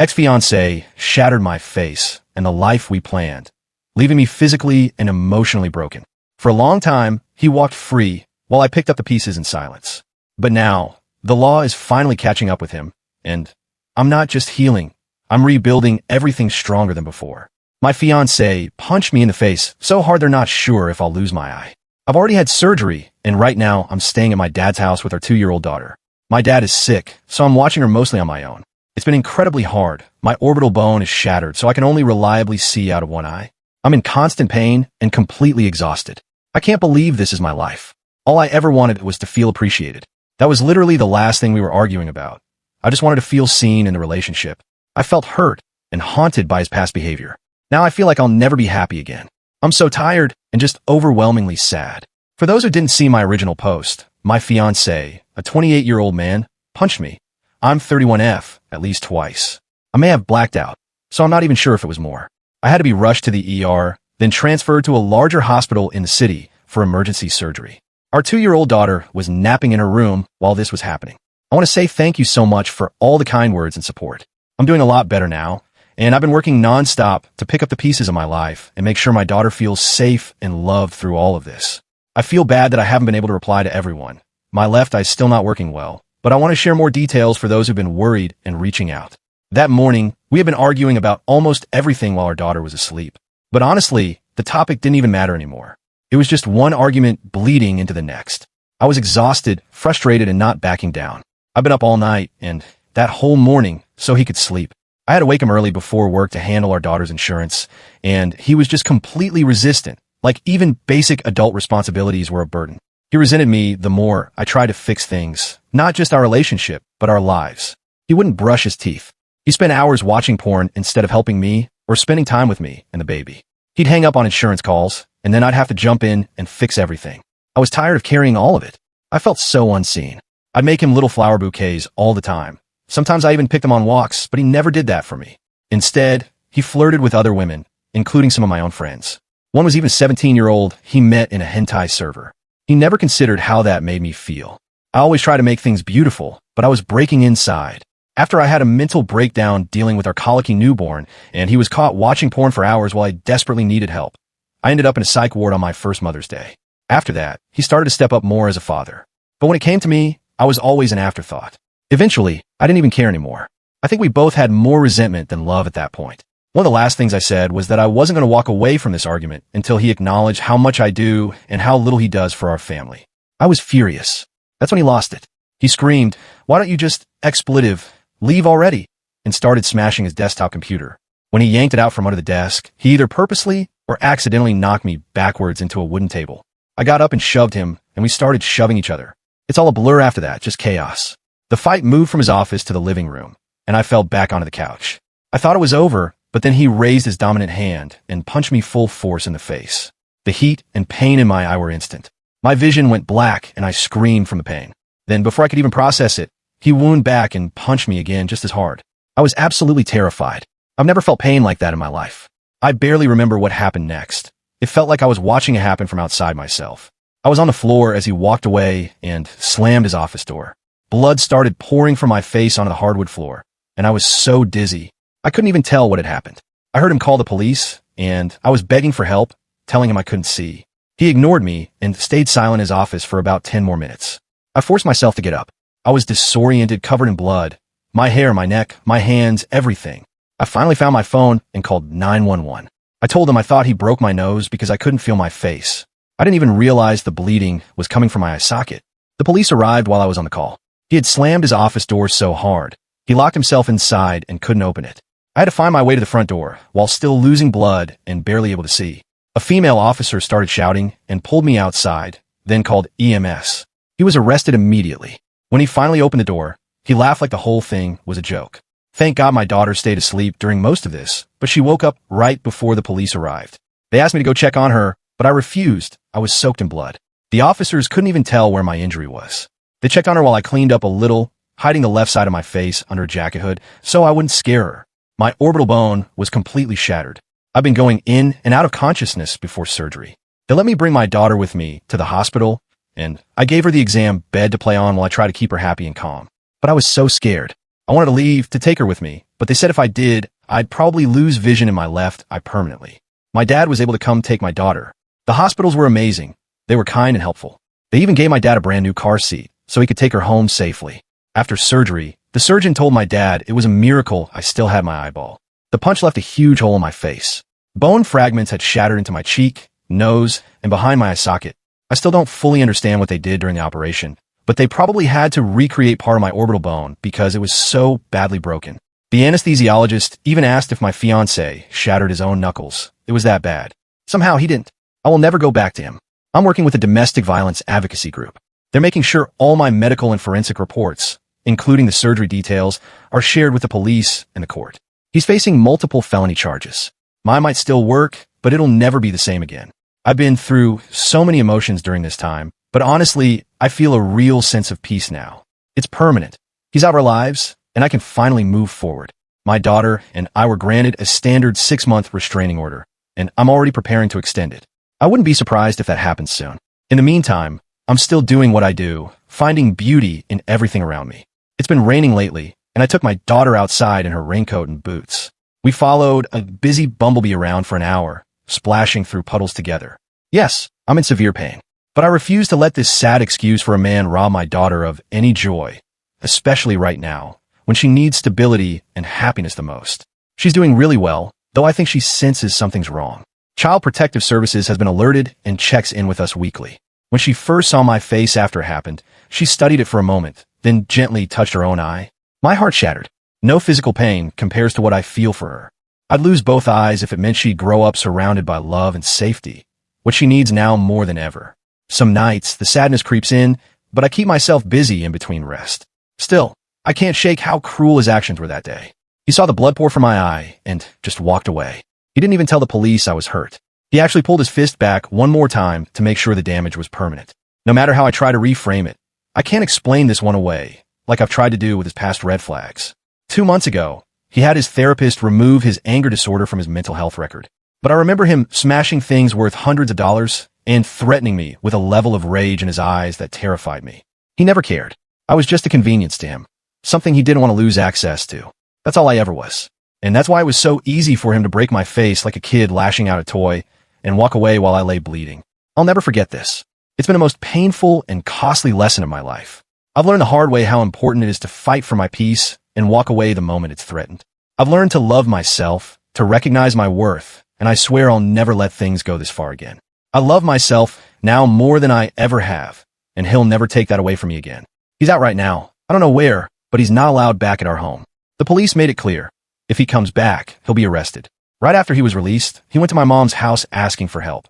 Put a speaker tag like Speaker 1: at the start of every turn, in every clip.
Speaker 1: Ex-fiancé shattered my face and the life we planned, leaving me physically and emotionally broken. For a long time, he walked free while I picked up the pieces in silence. But now, the law is finally catching up with him, and I'm not just healing, I'm rebuilding everything stronger than before. My fiancé punched me in the face so hard they're not sure if I'll lose my eye. I've already had surgery, and right now I'm staying at my dad's house with our 2-year-old daughter. My dad is sick, so I'm watching her mostly on my own. It's been incredibly hard. My orbital bone is shattered, so I can only reliably see out of one eye. I'm in constant pain and completely exhausted. I can't believe this is my life. All I ever wanted was to feel appreciated. That was literally the last thing we were arguing about. I just wanted to feel seen in the relationship. I felt hurt and haunted by his past behavior. Now I feel like I'll never be happy again. I'm so tired and just overwhelmingly sad. For those who didn't see my original post, my fiancé, a 28-year-old man, punched me. I'm 31F, at least twice. I may have blacked out, so I'm not even sure if it was more. I had to be rushed to the ER, then transferred to a larger hospital in the city for emergency surgery. Our 2-year-old daughter was napping in her room while this was happening. I want to say thank you so much for all the kind words and support. I'm doing a lot better now, and I've been working nonstop to pick up the pieces of my life and make sure my daughter feels safe and loved through all of this. I feel bad that I haven't been able to reply to everyone. My left eye is still not working well, but I want to share more details for those who've been worried and reaching out. That morning, we had been arguing about almost everything while our daughter was asleep. But honestly, the topic didn't even matter anymore. It was just one argument bleeding into the next. I was exhausted, frustrated, and not backing down. I've been up all night and that whole morning so he could sleep. I had to wake him early before work to handle our daughter's insurance, and he was just completely resistant, like even basic adult responsibilities were a burden. He resented me the more I tried to fix things, not just our relationship, but our lives. He wouldn't brush his teeth. He spent hours watching porn instead of helping me or spending time with me and the baby. He'd hang up on insurance calls, and then I'd have to jump in and fix everything. I was tired of carrying all of it. I felt so unseen. I'd make him little flower bouquets all the time. Sometimes I even picked him on walks, but he never did that for me. Instead, he flirted with other women, including some of my own friends. One was even a 17-year-old he met in a hentai server. He never considered how that made me feel. I always try to make things beautiful, but I was breaking inside. After I had a mental breakdown dealing with our colicky newborn, and he was caught watching porn for hours while I desperately needed help, I ended up in a psych ward on my first Mother's Day. After that, he started to step up more as a father. But when it came to me, I was always an afterthought. Eventually, I didn't even care anymore. I think we both had more resentment than love at that point. One of the last things I said was that I wasn't going to walk away from this argument until he acknowledged how much I do and how little he does for our family. I was furious. That's when he lost it. He screamed, "Why don't you just, expletive, leave already?" and started smashing his desktop computer. When he yanked it out from under the desk, he either purposely or accidentally knocked me backwards into a wooden table. I got up and shoved him, and we started shoving each other. It's all a blur after that, just chaos. The fight moved from his office to the living room, and I fell back onto the couch. I thought it was over, but then he raised his dominant hand and punched me full force in the face. The heat and pain in my eye were instant. My vision went black, and I screamed from the pain. Then, before I could even process it, he wound back and punched me again just as hard. I was absolutely terrified. I've never felt pain like that in my life. I barely remember what happened next. It felt like I was watching it happen from outside myself. I was on the floor as he walked away and slammed his office door. Blood started pouring from my face onto the hardwood floor, and I was so dizzy. I couldn't even tell what had happened. I heard him call the police, and I was begging for help, telling him I couldn't see. He ignored me and stayed silent in his office for about 10 more minutes. I forced myself to get up. I was disoriented, covered in blood. My hair, my neck, my hands, everything. I finally found my phone and called 911. I told him I thought he broke my nose because I couldn't feel my face. I didn't even realize the bleeding was coming from my eye socket. The police arrived while I was on the call. He had slammed his office door so hard, he locked himself inside and couldn't open it. I had to find my way to the front door while still losing blood and barely able to see. A female officer started shouting and pulled me outside, then called EMS. He was arrested immediately. When he finally opened the door, he laughed like the whole thing was a joke. Thank God my daughter stayed asleep during most of this, but she woke up right before the police arrived. They asked me to go check on her, but I refused. I was soaked in blood. The officers couldn't even tell where my injury was. They checked on her while I cleaned up a little, hiding the left side of my face under a jacket hood so I wouldn't scare her. My orbital bone was completely shattered. I've been going in and out of consciousness before surgery. They let me bring my daughter with me to the hospital, and I gave her the exam bed to play on while I tried to keep her happy and calm. But I was so scared. I wanted to leave to take her with me, but they said if I did, I'd probably lose vision in my left eye permanently. My dad was able to come take my daughter. The hospitals were amazing. They were kind and helpful. They even gave my dad a brand new car seat so he could take her home safely. After surgery, the surgeon told my dad it was a miracle I still had my eyeball. The punch left a huge hole in my face. Bone fragments had shattered into my cheek, nose, and behind my eye socket. I still don't fully understand what they did during the operation, but they probably had to recreate part of my orbital bone because it was so badly broken. The anesthesiologist even asked if my fiancé shattered his own knuckles. It was that bad. Somehow he didn't. I will never go back to him. I'm working with a domestic violence advocacy group. They're making sure all my medical and forensic reports, including the surgery details, are shared with the police and the court. He's facing multiple felony charges. Mine might still work, but it'll never be the same again. I've been through so many emotions during this time, but honestly, I feel a real sense of peace now. It's permanent. He's out of our lives, and I can finally move forward. My daughter and I were granted a standard 6-month restraining order, and I'm already preparing to extend it. I wouldn't be surprised if that happens soon. In the meantime, I'm still doing what I do, finding beauty in everything around me. It's been raining lately, and I took my daughter outside in her raincoat and boots. We followed a busy bumblebee around for an hour, splashing through puddles together. Yes, I'm in severe pain, but I refuse to let this sad excuse for a man rob my daughter of any joy, especially right now, when she needs stability and happiness the most. She's doing really well, though I think she senses something's wrong. Child Protective Services has been alerted and checks in with us weekly. When she first saw my face after it happened, she studied it for a moment, then gently touched her own eye. My heart shattered. No physical pain compares to what I feel for her. I'd lose both eyes if it meant she'd grow up surrounded by love and safety, what she needs now more than ever. Some nights, the sadness creeps in, but I keep myself busy in between rest. Still, I can't shake how cruel his actions were that day. He saw the blood pour from my eye and just walked away. He didn't even tell the police I was hurt. He actually pulled his fist back one more time to make sure the damage was permanent. No matter how I try to reframe it, I can't explain this one away, like I've tried to do with his past red flags. 2 months ago, he had his therapist remove his anger disorder from his mental health record. But I remember him smashing things worth hundreds of dollars and threatening me with a level of rage in his eyes that terrified me. He never cared. I was just a convenience to him, something he didn't want to lose access to. That's all I ever was. And that's why it was so easy for him to break my face like a kid lashing out a toy and walk away while I lay bleeding. I'll never forget this. It's been the most painful and costly lesson of my life. I've learned the hard way how important it is to fight for my peace and walk away the moment it's threatened. I've learned to love myself, to recognize my worth, and I swear I'll never let things go this far again. I love myself now more than I ever have, and he'll never take that away from me again. He's out right now. I don't know where, but he's not allowed back at our home. The police made it clear. If he comes back, he'll be arrested. Right after he was released, he went to my mom's house asking for help,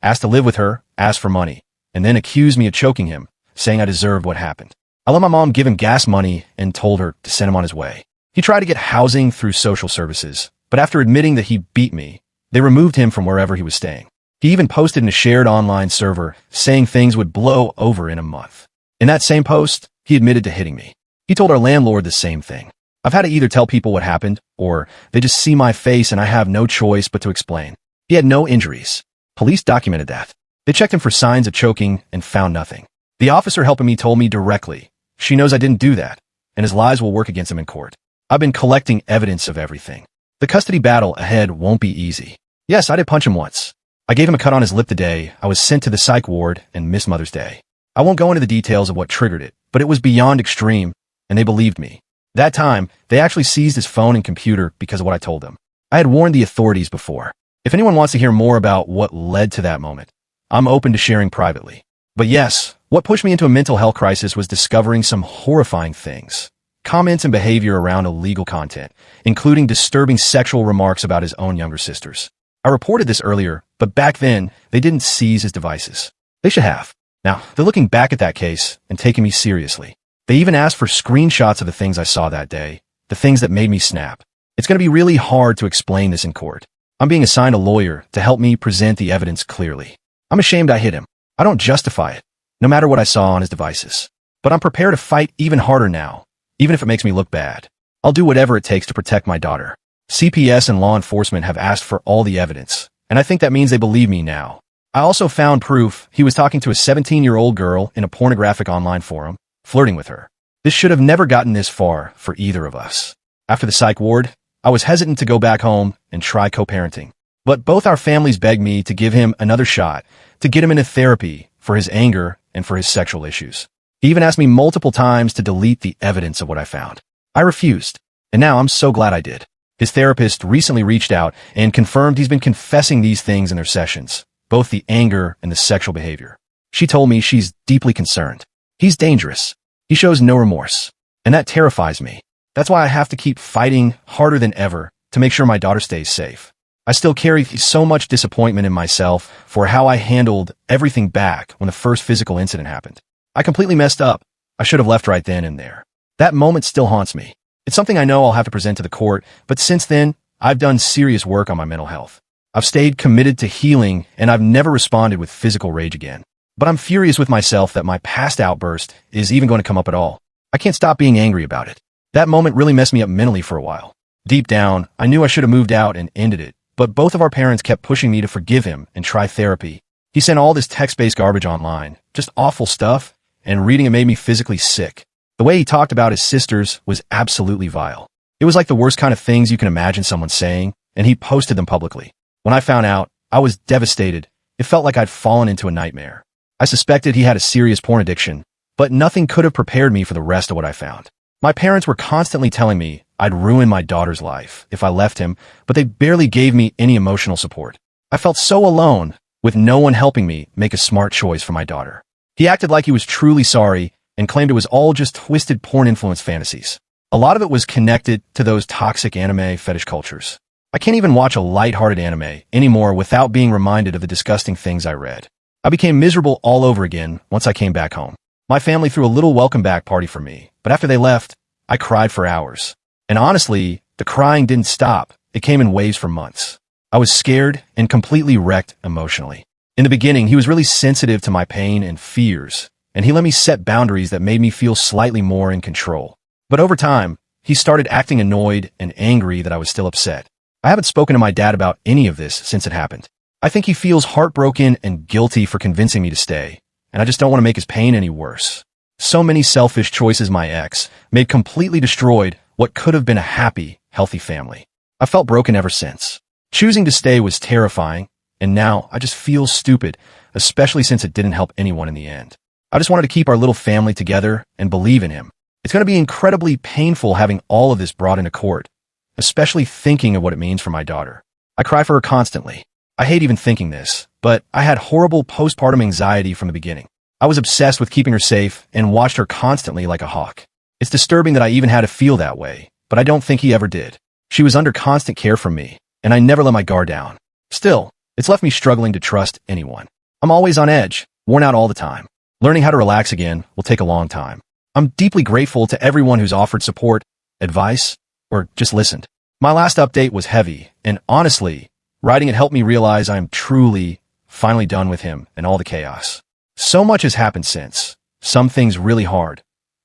Speaker 1: asked to live with her, asked for money, and then accused me of choking him, saying I deserved what happened. I let my mom give him gas money and told her to send him on his way. He tried to get housing through social services, but after admitting that he beat me, they removed him from wherever he was staying. He even posted in a shared online server saying things would blow over in a month. In that same post, he admitted to hitting me. He told our landlord the same thing. I've had to either tell people what happened, or they just see my face and I have no choice but to explain. He had no injuries. Police documented that. They checked him for signs of choking and found nothing. The officer helping me told me directly, she knows I didn't do that, and his lies will work against him in court. I've been collecting evidence of everything. The custody battle ahead won't be easy. Yes, I did punch him once. I gave him a cut on his lip the day I was sent to the psych ward and missed Mother's Day. I won't go into the details of what triggered it, but it was beyond extreme, and they believed me. That time, they actually seized his phone and computer because of what I told them. I had warned the authorities before. If anyone wants to hear more about what led to that moment, I'm open to sharing privately. But yes, what pushed me into a mental health crisis was discovering some horrifying things. Comments and behavior around illegal content, including disturbing sexual remarks about his own younger sisters. I reported this earlier, but back then, they didn't seize his devices. They should have. Now, they're looking back at that case and taking me seriously. They even asked for screenshots of the things I saw that day, the things that made me snap. It's going to be really hard to explain this in court. I'm being assigned a lawyer to help me present the evidence clearly. I'm ashamed I hit him. I don't justify it, no matter what I saw on his devices. But I'm prepared to fight even harder now, even if it makes me look bad. I'll do whatever it takes to protect my daughter. CPS and law enforcement have asked for all the evidence, and I think that means they believe me now. I also found proof he was talking to a 17-year-old girl in a pornographic online forum, flirting with her. This should have never gotten this far for either of us. After the psych ward, I was hesitant to go back home and try co-parenting. But both our families begged me to give him another shot, to get him into therapy for his anger and for his sexual issues. He even asked me multiple times to delete the evidence of what I found. I refused, and now I'm so glad I did. His therapist recently reached out and confirmed he's been confessing these things in their sessions, both the anger and the sexual behavior. She told me she's deeply concerned. He's dangerous. He shows no remorse, and that terrifies me. That's why I have to keep fighting harder than ever to make sure my daughter stays safe. I still carry so much disappointment in myself for how I handled everything back when the first physical incident happened. I completely messed up. I should have left right then and there. That moment still haunts me. It's something I know I'll have to present to the court, but since then, I've done serious work on my mental health. I've stayed committed to healing, and I've never responded with physical rage again. But I'm furious with myself that my past outburst is even going to come up at all. I can't stop being angry about it. That moment really messed me up mentally for a while. Deep down, I knew I should have moved out and ended it, but both of our parents kept pushing me to forgive him and try therapy. He sent all this text-based garbage online, just awful stuff, and reading it made me physically sick. The way he talked about his sisters was absolutely vile. It was like the worst kind of things you can imagine someone saying, and he posted them publicly. When I found out, I was devastated. It felt like I'd fallen into a nightmare. I suspected he had a serious porn addiction, but nothing could have prepared me for the rest of what I found. My parents were constantly telling me I'd ruin my daughter's life if I left him, but they barely gave me any emotional support. I felt so alone, with no one helping me make a smart choice for my daughter. He acted like he was truly sorry and claimed it was all just twisted porn-influenced fantasies. A lot of it was connected to those toxic anime fetish cultures. I can't even watch a lighthearted anime anymore without being reminded of the disgusting things I read. I became miserable all over again once I came back home. My family threw a little welcome back party for me, but after they left, I cried for hours. And honestly, the crying didn't stop. It came in waves for months. I was scared and completely wrecked emotionally. In the beginning, he was really sensitive to my pain and fears, and he let me set boundaries that made me feel slightly more in control. But over time, he started acting annoyed and angry that I was still upset. I haven't spoken to my dad about any of this since it happened. I think he feels heartbroken and guilty for convincing me to stay, and I just don't want to make his pain any worse. So many selfish choices my ex made completely destroyed what could have been a happy, healthy family. I felt broken ever since. Choosing to stay was terrifying, and now I just feel stupid, especially since it didn't help anyone in the end. I just wanted to keep our little family together and believe in him. It's going to be incredibly painful having all of this brought into court, especially thinking of what it means for my daughter. I cry for her constantly. I hate even thinking this, but I had horrible postpartum anxiety from the beginning. I was obsessed with keeping her safe and watched her constantly like a hawk. It's disturbing that I even had to feel that way, but I don't think he ever did. She was under constant care from me, and I never let my guard down. Still, it's left me struggling to trust anyone. I'm always on edge, worn out all the time. Learning how to relax again will take a long time. I'm deeply grateful to everyone who's offered support, advice, or just listened. My last update was heavy, and honestly, writing it helped me realize I am truly, finally done with him and all the chaos. So much has happened since. Some things really hard,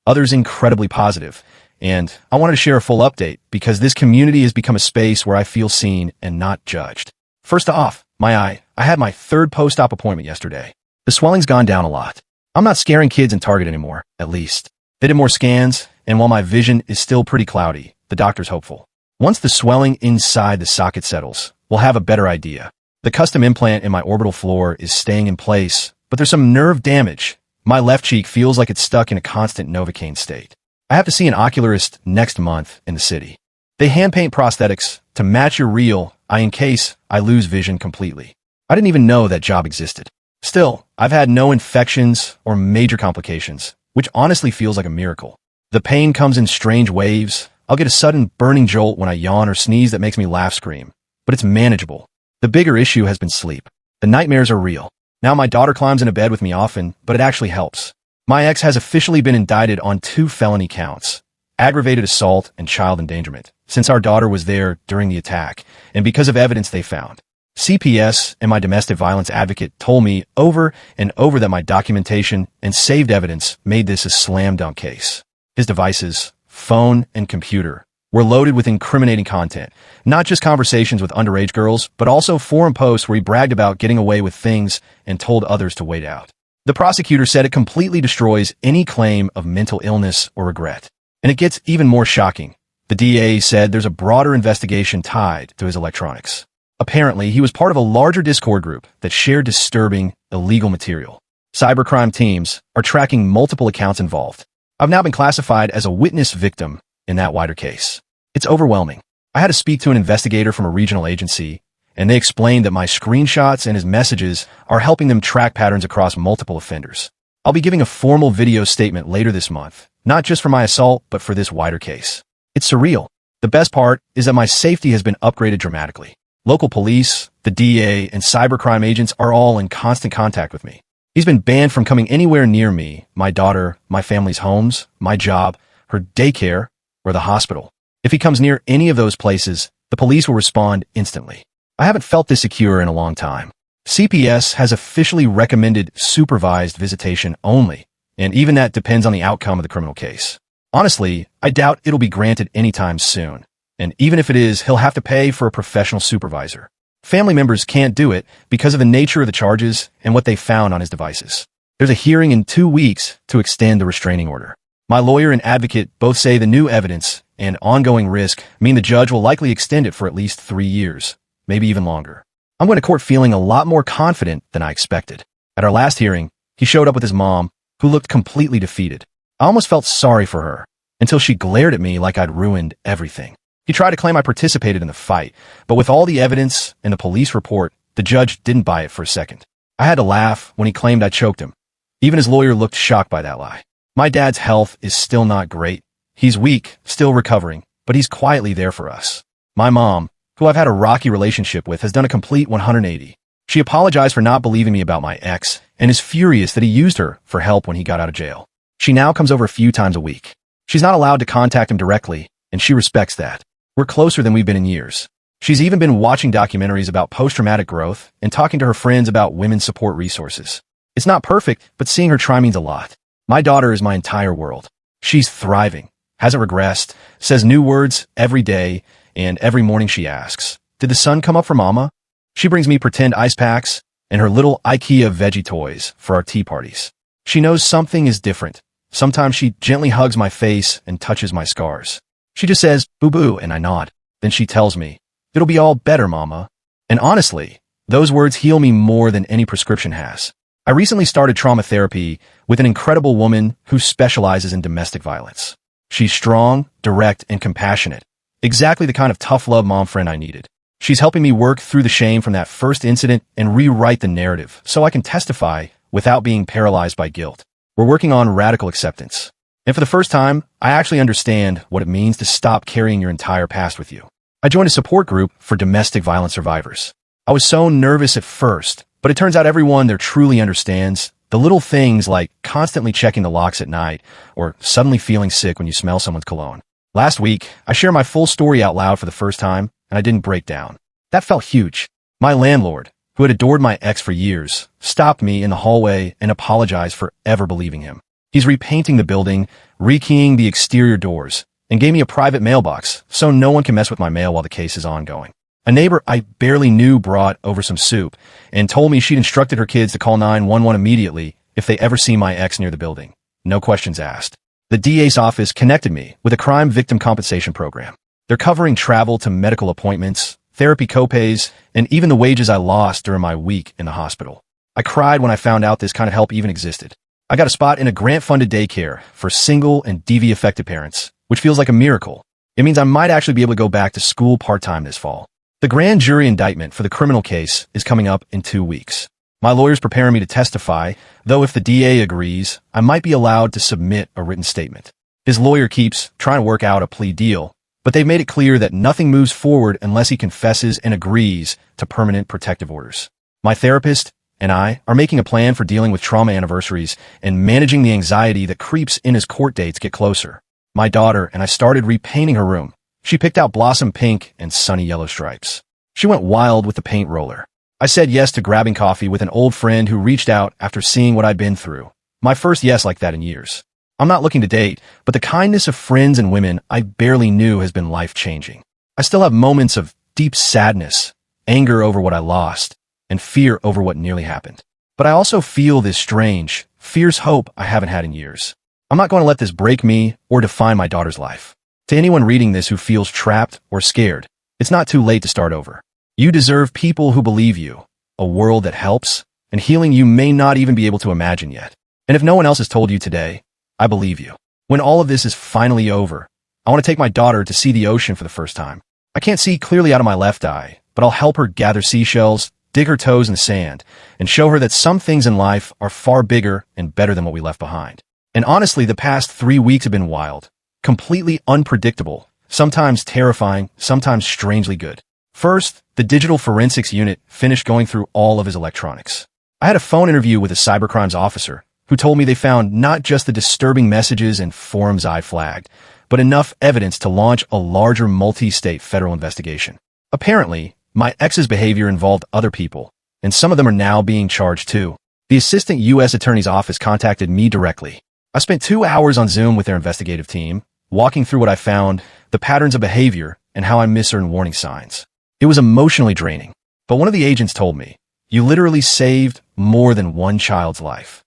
Speaker 1: others incredibly positive, and I wanted to share a full update because this community has become a space where I feel seen and not judged. First off, my eye. I had my third post-op appointment yesterday. The swelling's gone down a lot. I'm not scaring kids in Target anymore, at least. They did more scans, and while my vision is still pretty cloudy, the doctor's hopeful. Once the swelling inside the socket settles, we'll have a better idea. The custom implant in my orbital floor is staying in place, but there's some nerve damage. My left cheek feels like it's stuck in a constant Novocaine state. I have to see an oculist next month in the city. They hand paint prosthetics to match your real eye in case I lose vision completely. I didn't even know that job existed. Still, I've had no infections or major complications, which honestly feels like a miracle. The pain comes in strange waves. I'll get a sudden burning jolt when I yawn or sneeze that makes me laugh scream, but it's manageable. The bigger issue has been sleep. The nightmares are real. Now my daughter climbs into bed with me often, but it actually helps. My ex has officially been indicted on 2 felony counts, aggravated assault and child endangerment, since our daughter was there during the attack, and because of evidence they found. CPS and my domestic violence advocate told me over and over that my documentation and saved evidence made this a slam dunk case. His devices, phone and computer, were loaded with incriminating content, not just conversations with underage girls, but also forum posts where he bragged about getting away with things and told others to wait out. The prosecutor said it completely destroys any claim of mental illness or regret. And it gets even more shocking. The DA said there's a broader investigation tied to his electronics. Apparently, he was part of a larger Discord group that shared disturbing, illegal material. Cybercrime teams are tracking multiple accounts involved. I've now been classified as a witness victim in that wider case. It's overwhelming. I had to speak to an investigator from a regional agency, and they explained that my screenshots and his messages are helping them track patterns across multiple offenders. I'll be giving a formal video statement later this month, not just for my assault, but for this wider case. It's surreal. The best part is that my safety has been upgraded dramatically. Local police, the DA, and cybercrime agents are all in constant contact with me. He's been banned from coming anywhere near me, my daughter, my family's homes, my job, her daycare, or the hospital. If he comes near any of those places, the police will respond instantly. I haven't felt this secure in a long time. CPS has officially recommended supervised visitation only, and even that depends on the outcome of the criminal case. Honestly, I doubt it'll be granted anytime soon, and even if it is, he'll have to pay for a professional supervisor. Family members can't do it because of the nature of the charges and what they found on his devices. There's a hearing in 2 weeks to extend the restraining order. My lawyer and advocate both say the new evidence and ongoing risk mean the judge will likely extend it for at least 3 years, maybe even longer. I'm going to court feeling a lot more confident than I expected. At our last hearing, he showed up with his mom, who looked completely defeated. I almost felt sorry for her, until she glared at me like I'd ruined everything. He tried to claim I participated in the fight, but with all the evidence and the police report, the judge didn't buy it for a second. I had to laugh when he claimed I choked him. Even his lawyer looked shocked by that lie. My dad's health is still not great. He's weak, still recovering, but he's quietly there for us. My mom, who I've had a rocky relationship with, has done a complete 180. She apologized for not believing me about my ex and is furious that he used her for help when he got out of jail. She now comes over a few times a week. She's not allowed to contact him directly, and she respects that. We're closer than we've been in years. She's even been watching documentaries about post-traumatic growth and talking to her friends about women's support resources. It's not perfect, but seeing her try means a lot. My daughter is my entire world. She's thriving, hasn't regressed, says new words every day, and every morning she asks, "Did the sun come up for Mama?" She brings me pretend ice packs and her little IKEA veggie toys for our tea parties. She knows something is different. Sometimes she gently hugs my face and touches my scars. She just says, "Boo-boo," and I nod. Then she tells me, "It'll be all better, Mama." And honestly, those words heal me more than any prescription has. I recently started trauma therapy with an incredible woman who specializes in domestic violence. She's strong, direct, and compassionate. Exactly the kind of tough love mom friend I needed. She's helping me work through the shame from that first incident and rewrite the narrative so I can testify without being paralyzed by guilt. We're working on radical acceptance. And for the first time, I actually understand what it means to stop carrying your entire past with you. I joined a support group for domestic violence survivors. I was so nervous at first, but it turns out everyone there truly understands the little things like constantly checking the locks at night or suddenly feeling sick when you smell someone's cologne. Last week, I shared my full story out loud for the first time, and I didn't break down. That felt huge. My landlord, who had adored my ex for years, stopped me in the hallway and apologized for ever believing him. He's repainting the building, rekeying the exterior doors, and gave me a private mailbox so no one can mess with my mail while the case is ongoing. A neighbor I barely knew brought over some soup and told me she'd instructed her kids to call 911 immediately if they ever see my ex near the building. No questions asked. The DA's office connected me with a crime victim compensation program. They're covering travel to medical appointments, therapy copays, and even the wages I lost during my week in the hospital. I cried when I found out this kind of help even existed. I got a spot in a grant-funded daycare for single and DV-affected parents, which feels like a miracle. It means I might actually be able to go back to school part-time this fall. The grand jury indictment for the criminal case is coming up in 2 weeks. My lawyer's preparing me to testify, though if the DA agrees, I might be allowed to submit a written statement. His lawyer keeps trying to work out a plea deal, but they've made it clear that nothing moves forward unless he confesses and agrees to permanent protective orders. My therapist and I are making a plan for dealing with trauma anniversaries and managing the anxiety that creeps in as court dates get closer. My daughter and I started repainting her room. She picked out blossom pink and sunny yellow stripes. She went wild with the paint roller. I said yes to grabbing coffee with an old friend who reached out after seeing what I'd been through. My first yes like that in years. I'm not looking to date, but the kindness of friends and women I barely knew has been life-changing. I still have moments of deep sadness, anger over what I lost, and fear over what nearly happened. But I also feel this strange, fierce hope I haven't had in years. I'm not going to let this break me or define my daughter's life. To anyone reading this who feels trapped or scared, it's not too late to start over. You deserve people who believe you, a world that helps, and healing you may not even be able to imagine yet. And if no one else has told you today, I believe you. When all of this is finally over, I want to take my daughter to see the ocean for the first time. I can't see clearly out of my left eye, but I'll help her gather seashells, dig her toes in the sand, and show her that some things in life are far bigger and better than what we left behind. And honestly, the past 3 weeks have been wild, completely unpredictable, sometimes terrifying, sometimes strangely good. First, the digital forensics unit finished going through all of his electronics. I had a phone interview with a cybercrimes officer who told me they found not just the disturbing messages and forums I flagged, but enough evidence to launch a larger multi-state federal investigation. Apparently, my ex's behavior involved other people, and some of them are now being charged too. The assistant U.S. attorney's office contacted me directly. I spent 2 hours on Zoom with their investigative team, walking through what I found, the patterns of behavior, and how I miss certain warning signs. It was emotionally draining, but one of the agents told me, "You literally saved more than one child's life."